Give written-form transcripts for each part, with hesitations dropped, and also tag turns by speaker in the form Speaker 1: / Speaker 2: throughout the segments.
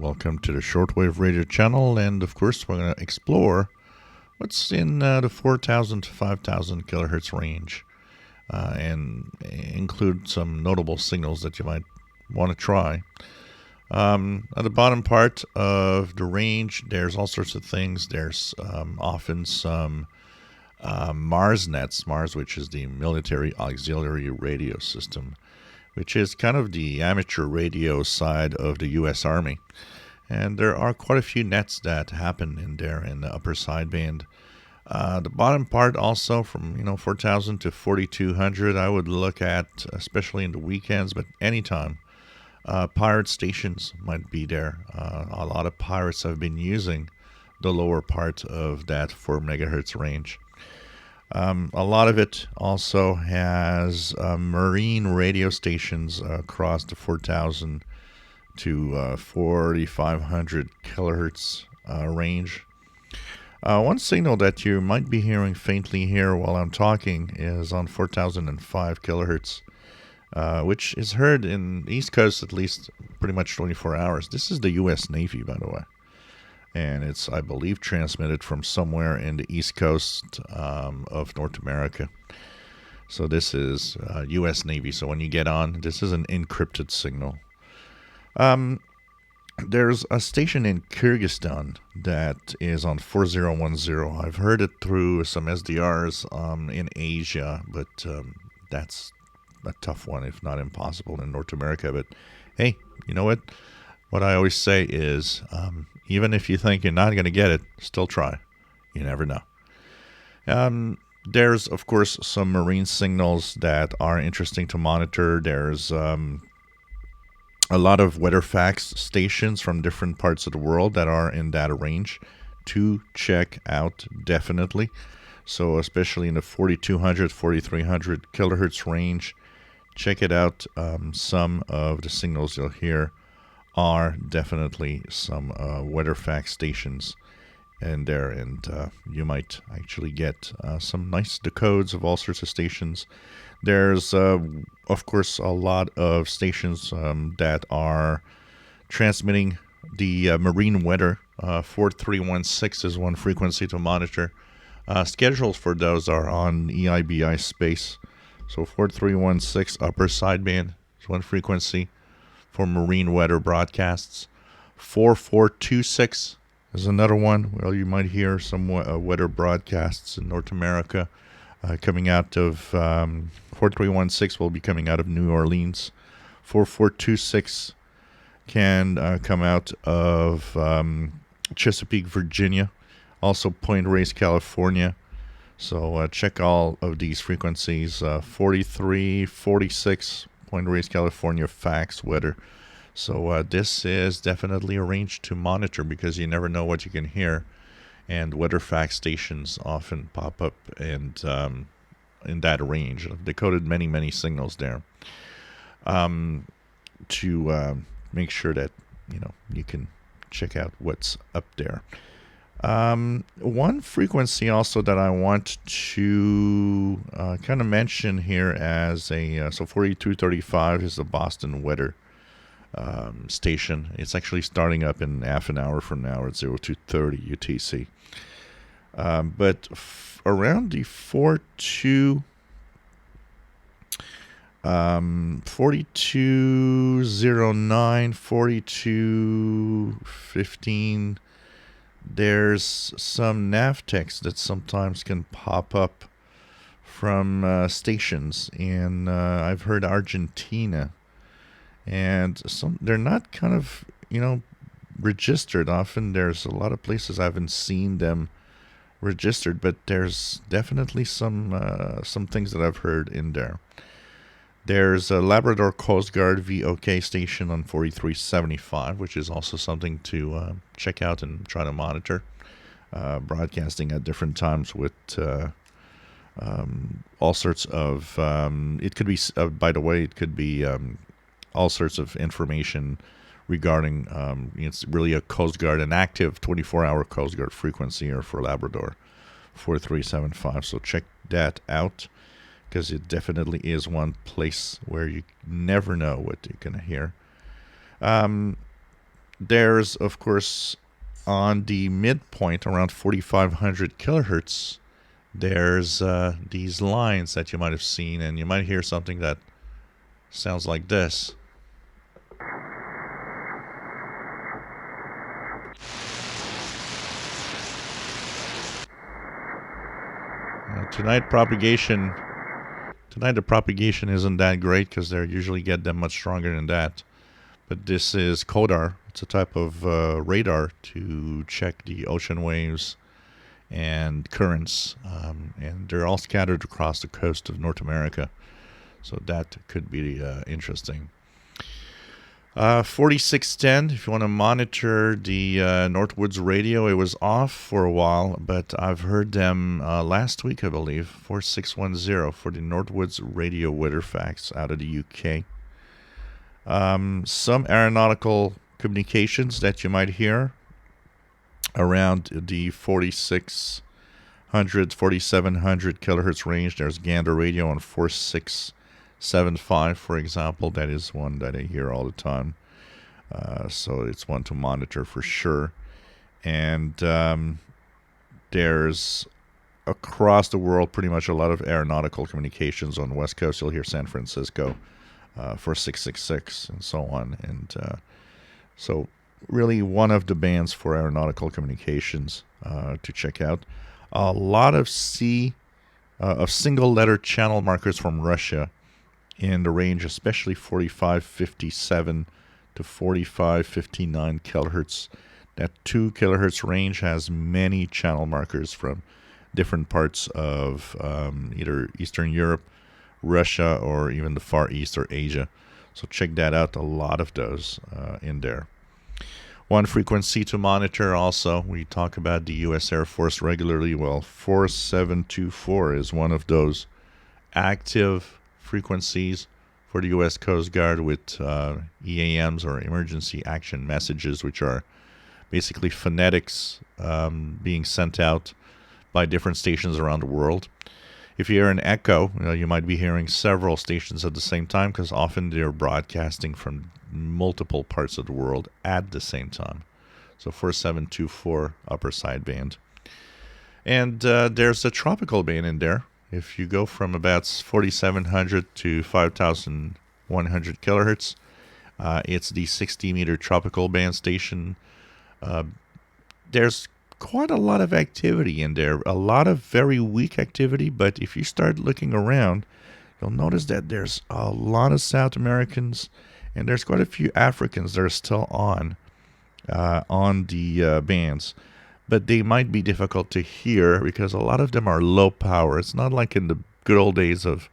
Speaker 1: Welcome to the shortwave radio channel, and of course we're going to explore what's in the 4,000 to 5,000 kilohertz range and include some notable signals that you might want to try. At the bottom part of the range, there's all sorts of things. There's often some Mars, which is the Military Auxiliary Radio System, which is kind of the amateur radio side of the U.S. Army. And there are quite a few nets that happen in there in the upper sideband. The bottom part also from 4,000 to 4,200, I would look at, especially in the weekends, but anytime. Pirate stations might be there. A lot of pirates have been using the lower part of that 4 megahertz range. A lot of it also has marine radio stations across the 4,000 to 4,500 kilohertz range. One signal that you might be hearing faintly here while I'm talking is on 4,005 kilohertz, which is heard in the East Coast at least pretty much 24 hours. This is the U.S. Navy, by the way. And it's, I believe, transmitted from somewhere in the East Coast of North America. So this is U.S. Navy. So when you get on, this is an encrypted signal. There's a station in Kyrgyzstan that is on 4010. I've heard it through some SDRs in Asia, but that's a tough one, if not impossible, in North America. But hey, you know what? What I always say is, even if you think you're not going to get it, still try. You never know. There's, of course, some marine signals that are interesting to monitor. There's a lot of weather facts stations from different parts of the world that are in that range to check out, definitely. So especially in the 4,200, 4,300 kilohertz range, check it out. Some of the signals you'll hear are definitely some weather fact stations in there, and you might actually get some nice decodes of all sorts of stations. There's, of course, a lot of stations that are transmitting the marine weather. 4316 is one frequency to monitor. Schedules for those are on EIBI space. So 4316 upper sideband is one frequency for marine weather broadcasts. 4426 is another one. Well, you might hear some weather broadcasts in North America coming out of 4316 will be coming out of New Orleans. 4426 can come out of Chesapeake, Virginia. Also Point Reyes, California. So check all of these frequencies. 4346 Point Reyes, California, fax weather. So this is definitely a range to monitor because you never know what you can hear, and weather fax stations often pop up and in that range. I've decoded many signals there to make sure that you can check out what's up there. One frequency also that I want to kind of mention here as so 4235 is the Boston weather station. It's actually starting up in half an hour from now at 0230 UTC. But around the 4209, 4215, there's some Nav Text that sometimes can pop up from stations in, I've heard, Argentina. And they're not kind of, registered. Often there's a lot of places I haven't seen them registered, but there's definitely some things that I've heard in there. There's a Labrador Coast Guard VOK station on 4375, which is also something to check out and try to monitor. Broadcasting at different times with all sorts of, it could be, by the way, it could be all sorts of information regarding, it's really a Coast Guard, an active 24-hour Coast Guard frequency here for Labrador, 4375. So check that out, because it definitely is one place where you never know what you're going to hear. There's, of course, on the midpoint around 4,500 kilohertz, there's these lines that you might have seen, and you might hear something that sounds like this. Tonight the propagation isn't that great because they usually get them much stronger than that. But this is Kodar. It's a type of radar to check the ocean waves and currents, and they're all scattered across the coast of North America. So that could be interesting. 4610, if you want to monitor the Northwoods Radio, it was off for a while, but I've heard them last week, I believe, 4610 for the Northwoods Radio weather facts out of the UK. Some aeronautical communications that you might hear around the 4600, 4700 kilohertz range. There's Gander Radio on 4675, for example. That is one that I hear all the time. So it's one to monitor for sure. And there's across the world pretty much a lot of aeronautical communications on the West Coast. You'll hear San Francisco for 666 and so on. And so really one of the bands for aeronautical communications to check out. A lot of single letter channel markers from Russia in the range, especially 4557 to 4559 kilohertz. That 2 kilohertz range has many channel markers from different parts of either Eastern Europe, Russia, or even the Far East or Asia. So check that out. A lot of those in there. One frequency to monitor also. We talk about the U.S. Air Force regularly. Well, 4724 is one of those active frequencies for the U.S. Coast Guard with EAMs, or emergency action messages, which are basically phonetics being sent out by different stations around the world. If you hear an echo, you might be hearing several stations at the same time, because often they're broadcasting from multiple parts of the world at the same time. So 4724 upper sideband. And there's a tropical band in there. If you go from about 4700 to 5100 kilohertz, it's the 60-meter tropical band station. There's quite a lot of activity in there, a lot of very weak activity, but if you start looking around, you'll notice that there's a lot of South Americans, and there's quite a few Africans that are still on the bands. But they might be difficult to hear because a lot of them are low power. It's not like in the good old days of,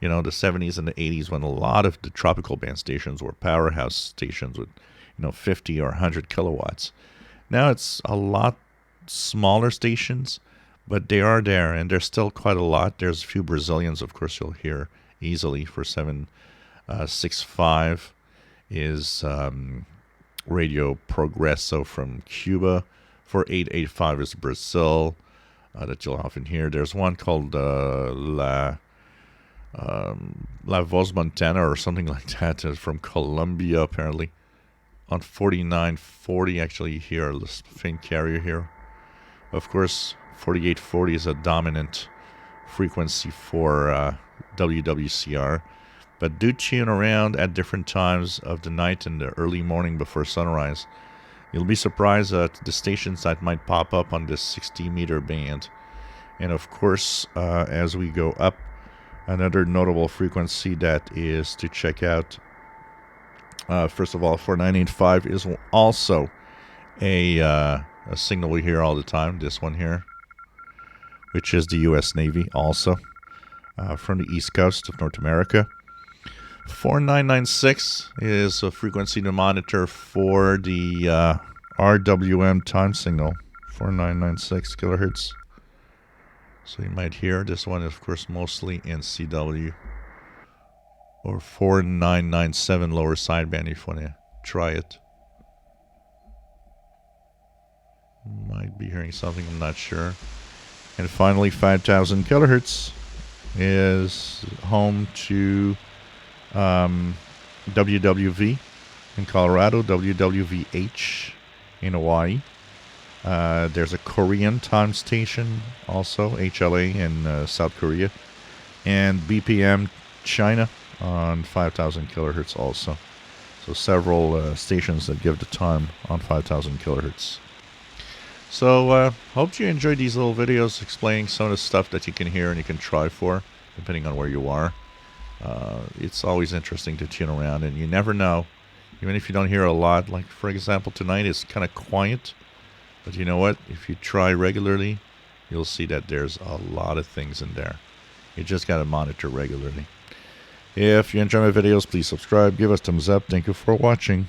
Speaker 1: the 70s and the 80s when a lot of the tropical band stations were powerhouse stations with, 50 or 100 kilowatts. Now it's a lot smaller stations, but they are there, and there's still quite a lot. There's a few Brazilians, of course, you'll hear easily. For 765 is Radio Progreso from Cuba. 4885 is Brazil, that you'll often hear. There's one called La Voz Montana or something like that from Colombia, apparently. On 4940, actually, you hear a faint carrier here. Of course, 4840 is a dominant frequency for WWCR. But do tune around at different times of the night and the early morning before sunrise. You'll be surprised at the stations that might pop up on this 60-meter band. And of course, as we go up, another notable frequency that is to check out, first of all, 4985 is also a signal we hear all the time, this one here, which is the U.S. Navy also, from the East Coast of North America. 4996 is a frequency to monitor for the RWM time signal, 4996 kilohertz. So you might hear this one is, of course, mostly in CW. Or 4997 lower sideband if you want to try it. Might be hearing something, I'm not sure. And finally, 5000 kilohertz is home to WWV, in Colorado, WWVH in Hawaii. There's a Korean time station also, HLA in South Korea, and BPM China on 5,000 kilohertz also. So several stations that give the time on 5,000 kilohertz. So hope you enjoyed these little videos explaining some of the stuff that you can hear and you can try for, depending on where you are. It's always interesting to tune around, and you never know, even if you don't hear a lot. Like, for example, tonight is kind of quiet, but you know what? If you try regularly, you'll see that there's a lot of things in there. You just got to monitor regularly. If you enjoy my videos, please subscribe, give us thumbs up. Thank you for watching.